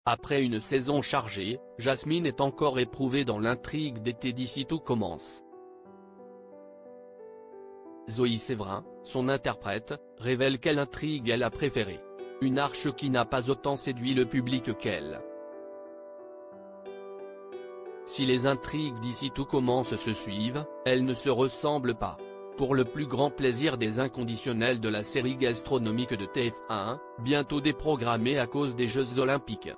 Après une saison chargée, Jasmine est encore éprouvée dans l'intrigue d'été d'ici tout commence. Zoe Séverin, son interprète, révèle quelle intrigue elle a préférée. Une arche qui n'a pas autant séduit le public qu'elle. Si les intrigues d'ici tout commence se suivent, elles ne se ressemblent pas. Pour le plus grand plaisir des inconditionnels de la série gastronomique de TF1, bientôt déprogrammée à cause des Jeux Olympiques.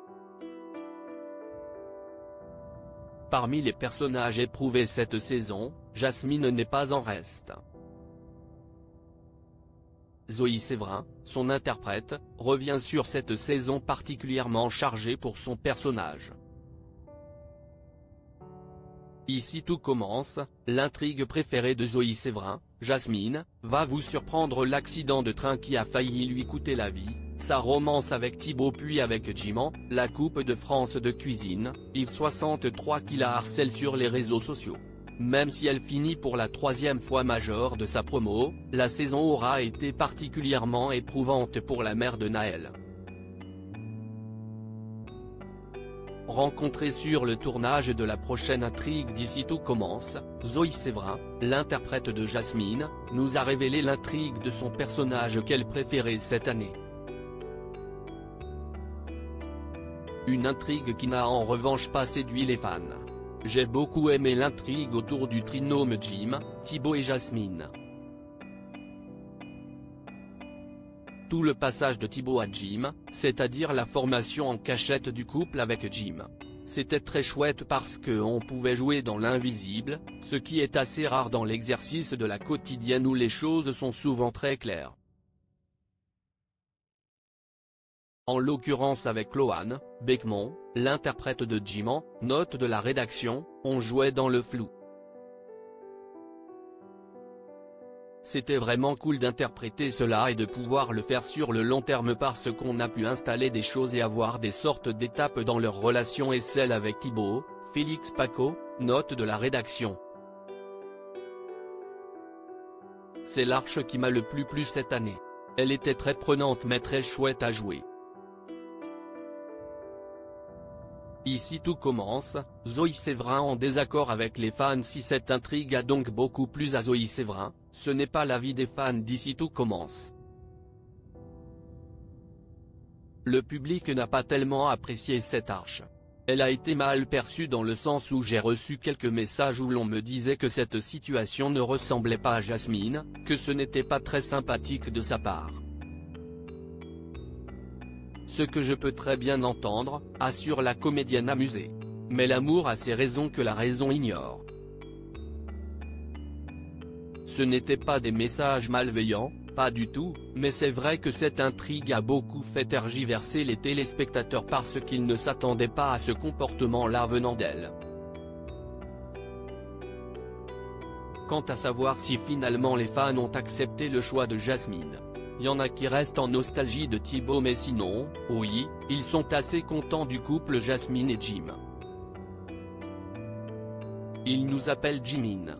Parmi les personnages éprouvés cette saison, Jasmine n'est pas en reste. Zoe Séverin, son interprète, revient sur cette saison particulièrement chargée pour son personnage. Ici tout commence, l'intrigue préférée de Zoe Séverin, Jasmine, va vous surprendre l'accident de train qui a failli lui coûter la vie, sa romance avec Thibaut puis avec Jiman, la Coupe de France de cuisine, Yves 63 qui la harcèle sur les réseaux sociaux. Même si elle finit pour la 3e fois major de sa promo, la saison aura été particulièrement éprouvante pour la mère de Naël. Rencontrée sur le tournage de la prochaine intrigue d'ici tout commence, Zoe Séverin, l'interprète de Jasmine, nous a révélé l'intrigue de son personnage qu'elle préférait cette année. Une intrigue qui n'a en revanche pas séduit les fans. J'ai beaucoup aimé l'intrigue autour du trinôme Jim, Thibaut et Jasmine. Tout le passage de Thibaut à Jim, c'est-à-dire la formation en cachette du couple avec Jim. C'était très chouette parce qu'on pouvait jouer dans l'invisible, ce qui est assez rare dans l'exercice de la quotidienne où les choses sont souvent très claires. En l'occurrence avec Lohan Beckmont, l'interprète de Jiman, note de la rédaction, on jouait dans le flou. C'était vraiment cool d'interpréter cela et de pouvoir le faire sur le long terme parce qu'on a pu installer des choses et avoir des sortes d'étapes dans leur relation et celle avec Thibaut, Félix Paco, note de la rédaction. C'est l'arche qui m'a le plus plu cette année. Elle était très prenante mais très chouette à jouer. Ici tout commence, Zoe Séverin en désaccord avec les fans. Si cette intrigue a donc beaucoup plu à Zoe Séverin, ce n'est pas l'avis des fans d'ici tout commence. Le public n'a pas tellement apprécié cette arche. Elle a été mal perçue dans le sens où j'ai reçu quelques messages où l'on me disait que cette situation ne ressemblait pas à Jasmine, que ce n'était pas très sympathique de sa part. Ce que je peux très bien entendre, assure la comédienne amusée. Mais l'amour a ses raisons que la raison ignore. Ce n'étaient pas des messages malveillants, pas du tout, mais c'est vrai que cette intrigue a beaucoup fait tergiverser les téléspectateurs parce qu'ils ne s'attendaient pas à ce comportement-là venant d'elle. Quant à savoir si finalement les fans ont accepté le choix de Jasmine. Y en a qui restent en nostalgie de Thibaut mais sinon, oui, ils sont assez contents du couple Jasmine et Jim. Ils nous appellent Jimin.